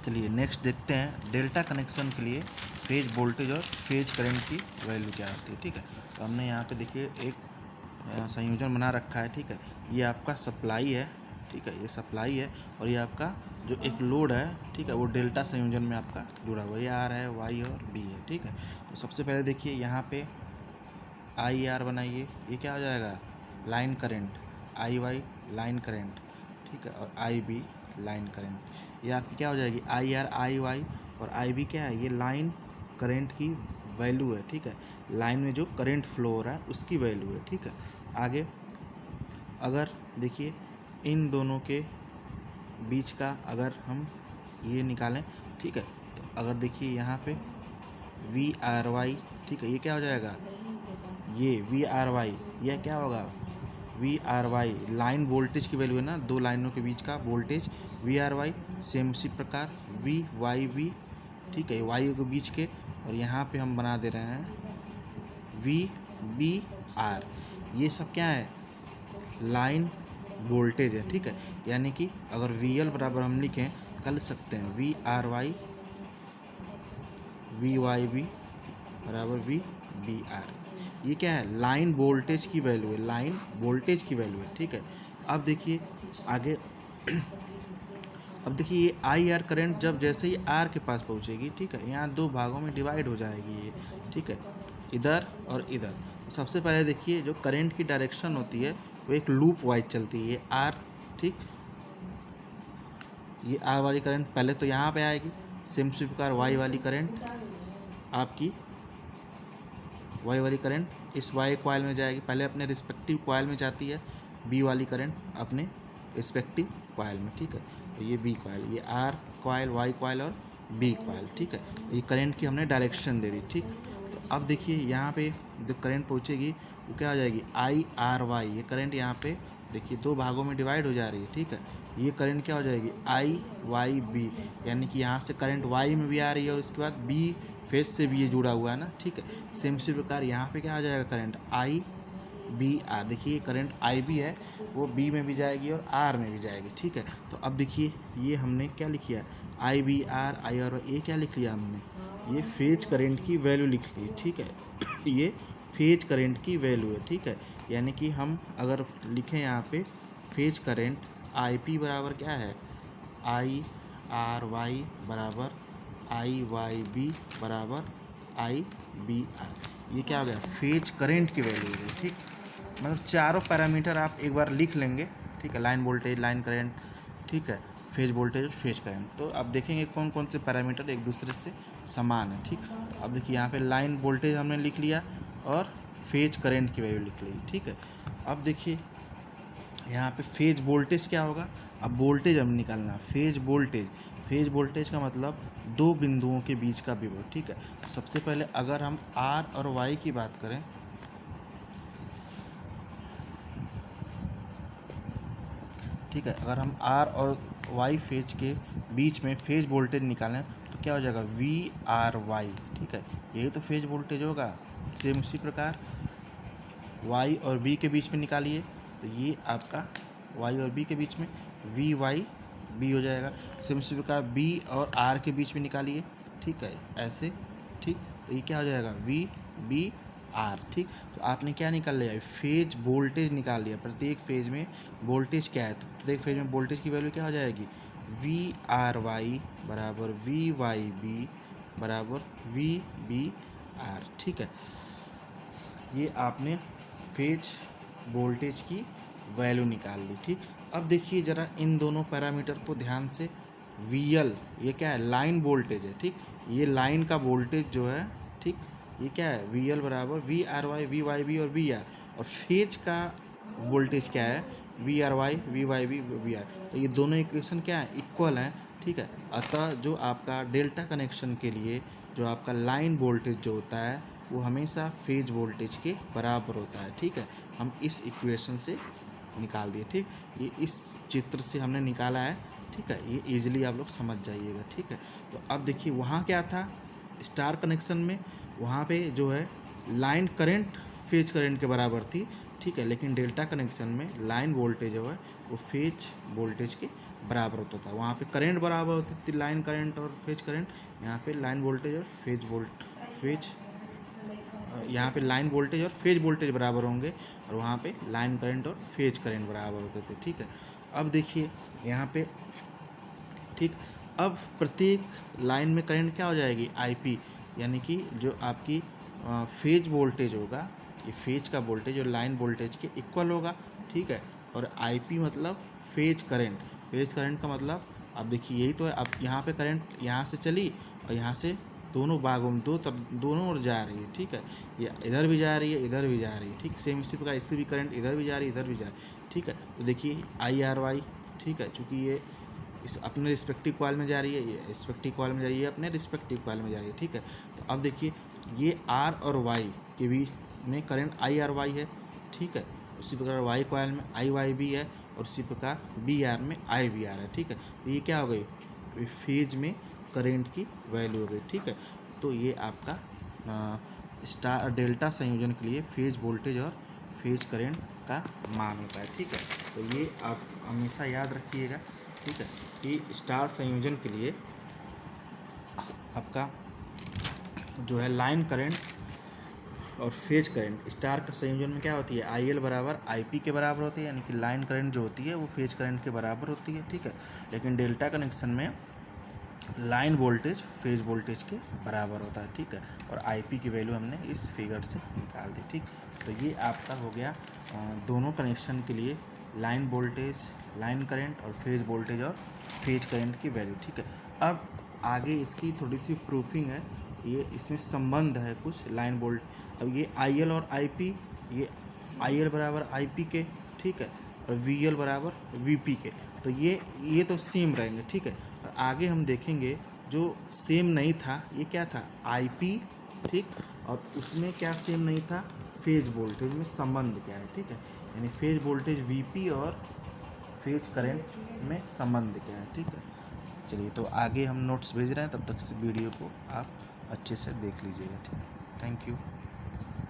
चलिए नेक्स्ट देखते हैं डेल्टा कनेक्शन के लिए फेज वोल्टेज और फेज करंट की वैल्यू क्या आती है। ठीक है, तो हमने यहाँ पे देखिए एक संयोजन बना रखा है। ठीक है, ये आपका सप्लाई है। ठीक है, ये सप्लाई है और ये आपका जो एक लोड है, ठीक है, वो डेल्टा संयोजन में आपका जुड़ा हुआ है। ये आर है, वाई और बी है। ठीक है, तो सबसे पहले देखिए यहाँ पे आई आर बनाइए, ये क्या हो जाएगा, लाइन करंट, आई वाई लाइन करंट, ठीक है, और आई बी लाइन करंट। ये आपकी क्या हो जाएगी, आई आर आई वाई और आई बी क्या है, ये लाइन करंट की वैल्यू है। ठीक है, लाइन में जो करंट फ्लो हो रहा है उसकी वैल्यू है। ठीक है, आगे अगर देखिए इन दोनों के बीच का अगर हम ये निकालें, ठीक है, तो अगर देखिए यहाँ पे वी आर वाई, ठीक है, ये क्या हो जाएगा, ये वी आर वाई, यह क्या होगा, V R Y line voltage की वैल्यू है ना, दो लाइनों के बीच का वोल्टेज वी आर वाई। सेम उसी प्रकार वी वाई वी, ठीक है, वाई के बीच के, और यहाँ पे हम बना दे रहे हैं वी बी आर। ये सब क्या है, लाइन वोल्टेज है। ठीक है, यानी कि अगर वी एल बराबर हम लिखें कर लिख सकते हैं V R Y V Y B बराबर वी बी आर। ये क्या है, लाइन वोल्टेज की वैल्यू है, लाइन वोल्टेज की वैल्यू है। ठीक है, अब देखिए आगे अब देखिए ये आई आर करंट जब जैसे ही आर के पास पहुंचेगी, ठीक है, यहाँ दो भागों में डिवाइड हो जाएगी ये। ठीक है, इधर और इधर। सबसे पहले देखिए जो करंट की डायरेक्शन होती है वो एक लूप वाइज चलती है, ये आर, ठीक, ये आर वाली करंट पहले तो यहाँ पे आएगी, सेम उसी प्रकार वाई वाली करंट आपकी वाई वाली करंट इस वाई कॉइल में जाएगी, पहले अपने रिस्पेक्टिव कॉइल में जाती है, बी वाली करंट अपने रिस्पेक्टिव कॉइल में। ठीक है, तो ये बी कॉइल, ये आर कॉइल, वाई कॉइल और बी कॉइल। ठीक है, ये करंट की हमने डायरेक्शन दे दी। ठीक, तो अब देखिए यहाँ पे जो करंट पहुँचेगी वो क्या हो जाएगी, आई आर वाई। ये करंट यहाँ पे देखिए दो भागों में डिवाइड हो जा रही है। ठीक है, ये करंट क्या हो जाएगी, आई वाई बी, यानी कि यहाँ से करंट वाई में भी आ रही है और उसके बाद बी फेज से भी ये जुड़ा हुआ है ना। ठीक है, सेम इसी प्रकार यहाँ पे क्या आ जाएगा, करंट आई बी आर। देखिए करंट आई बी है वो बी में भी जाएगी और आर में भी जाएगी। ठीक है, तो अब देखिए ये हमने क्या लिख लिया, आई बी आर आई आर, ये क्या लिख लिया हमने, ये फेज करंट की वैल्यू लिख ली। ठीक है, ये फेज करंट की वैल्यू है। ठीक है, यानी कि हम अगर लिखें यहाँ पे फेज करंट आई पी बराबर क्या है, आई आर वाई बराबर आई वाई बी बराबर आई बी आर। ये क्या हो गया, फेज करंट की वैल्यू है। ठीक, मतलब चारों पैरामीटर आप एक बार लिख लेंगे। ठीक है, लाइन वोल्टेज, लाइन करंट, ठीक है, फेज वोल्टेज और फेज करंट, तो आप देखेंगे कौन कौन से पैरामीटर एक दूसरे से समान है। ठीक, तो अब देखिए यहाँ पे लाइन वोल्टेज हमने लिख लिया और फेज करंट की वैल्यू लिख ली। ठीक है, अब देखिए यहाँ पे फेज वोल्टेज क्या होगा, अब वोल्टेज हम निकालना, फेज वोल्टेज, फेज वोल्टेज का मतलब दो बिंदुओं के बीच का विभव। ठीक है, सबसे पहले अगर हम आर और वाई की बात करें, ठीक है, अगर हम आर और वाई फेज के बीच में फेज वोल्टेज निकालें तो क्या हो जाएगा, वी आर वाई। ठीक है, यही तो फेज वोल्टेज होगा। सेम उसी प्रकार वाई और बी के बीच में निकालिए तो ये आपका वाई और बी के बीच में वी वाई बी हो जाएगा। सेम उसी प्रकार बी और आर के बीच में निकालिए, ठीक है, ऐसे। ठीक, तो ये क्या हो जाएगा, वी बी आर। ठीक, तो आपने क्या निकाल लिया, फेज वोल्टेज निकाल लिया। प्रत्येक फेज में वोल्टेज क्या है, तो प्रत्येक फेज में वोल्टेज की वैल्यू क्या हो जाएगी, वी आर वाई बराबर वी वाई बी बराबर वी बी आर। ठीक है, ये आपने फेज वोल्टेज की वैल्यू निकाल ली। ठीक, अब देखिए ज़रा इन दोनों पैरामीटर को ध्यान से, वी एल ये क्या है, लाइन वोल्टेज है। ठीक, ये लाइन का वोल्टेज जो है, ठीक, ये क्या है, वी एल बराबर वी आर वाई बी और वी आर, और फेज का वोल्टेज क्या है, V R Y B V R. तो ये दोनों इक्वेशन क्या है, इक्वल हैं। ठीक है, अतः जो आपका डेल्टा कनेक्शन के लिए जो आपका लाइन वोल्टेज जो होता है वो हमेशा फेज वोल्टेज के बराबर होता है। ठीक है, हम इस इक्वेशन से निकाल दिए। ठीक, ये इस चित्र से हमने निकाला है। ठीक है, ये इजीली आप लोग समझ जाइएगा। ठीक है, तो अब देखिए वहाँ क्या था, स्टार कनेक्शन में वहाँ पे जो है लाइन करंट फेज करंट के बराबर थी। ठीक है, लेकिन डेल्टा कनेक्शन में लाइन वोल्टेज जो है वो फेज वोल्टेज के बराबर होता था। वहाँ पे करंट बराबर होती थी, लाइन करंट और फेज करंट। यहाँ पे लाइन वोल्टेज और यहाँ पे लाइन वोल्टेज और फेज वोल्टेज बराबर होंगे, और वहाँ पे लाइन करंट और फेज करंट बराबर होते थे। ठीक है, अब देखिए यहाँ पे, ठीक, अब प्रत्येक लाइन में करंट क्या हो जाएगी, आईपी, यानी कि जो आपकी फेज वोल्टेज होगा, ये फेज का वोल्टेज और लाइन वोल्टेज के इक्वल होगा। ठीक है, और आईपी मतलब फेज करंट। फेज करंट का मतलब अब देखिए यही तो है। अब यहाँ पे करंट यहाँ से चली और यहाँ से दोनों भागों में दोनों ओर जा रही है। ठीक है, ये इधर भी जा रही है, इधर भी जा रही है। ठीक, सेम इसी प्रकार इससे भी करंट इधर भी जा रही है, इधर भी जा रही है। ठीक है, तो देखिए आई आर वाई, ठीक है, चूँकि ये इस अपने रिस्पेक्टिव कॉइल में जा रही है, ये रिस्पेक्टिव कॉइल में जा रही है, अपने रिस्पेक्टिव कॉइल में जा रही है। ठीक है, तो अब देखिए ये आर और वाई के बीच में करंट आई आर वाई है। ठीक है, उसी प्रकार वाई कॉइल में आई वाई भी है, और उसी प्रकार बी आर में आई बी आर है। ठीक है, तो ये क्या हो गई, फेज में करंट की वैल्यू हो गई। ठीक है, तो ये आपका स्टार डेल्टा संयोजन के लिए फेज वोल्टेज और फेज करंट का मान होता है। ठीक है, तो ये आप हमेशा याद रखिएगा। ठीक है, कि स्टार संयोजन के लिए आपका जो है लाइन करंट और फेज करंट, स्टार का संयोजन में क्या होती है, आई एल बराबर आई पी के बराबर होती है, यानी कि लाइन करंट जो होती है वो फेज करंट के बराबर होती है। ठीक है, लेकिन डेल्टा कनेक्शन में लाइन वोल्टेज फेज वोल्टेज के बराबर होता है। ठीक है, और आईपी की वैल्यू हमने इस फिगर से निकाल दी। ठीक, तो ये आपका हो गया दोनों कनेक्शन के लिए लाइन वोल्टेज, लाइन करंट और फेज वोल्टेज और फेज करंट की वैल्यू। ठीक है, अब आगे इसकी थोड़ी सी प्रूफिंग है, ये इसमें संबंध है कुछ लाइन वोल्ट। अब ये आई एल और आई पी, ये आई एल बराबर आई पी के, ठीक है, और वी एल बराबर वी पी के, तो ये तो सेम रहेंगे। ठीक है, और आगे हम देखेंगे जो सेम नहीं था, ये क्या था, आई पी। ठीक, और उसमें क्या सेम नहीं था, फेज वोल्टेज में संबंध क्या है। ठीक है, यानी फेज वोल्टेज वी पी और फेज करंट में संबंध क्या है। ठीक है, चलिए तो आगे हम नोट्स भेज रहे हैं, तब तक इस वीडियो को आप अच्छे से देख लीजिएगा। ठीक है, थैंक यू।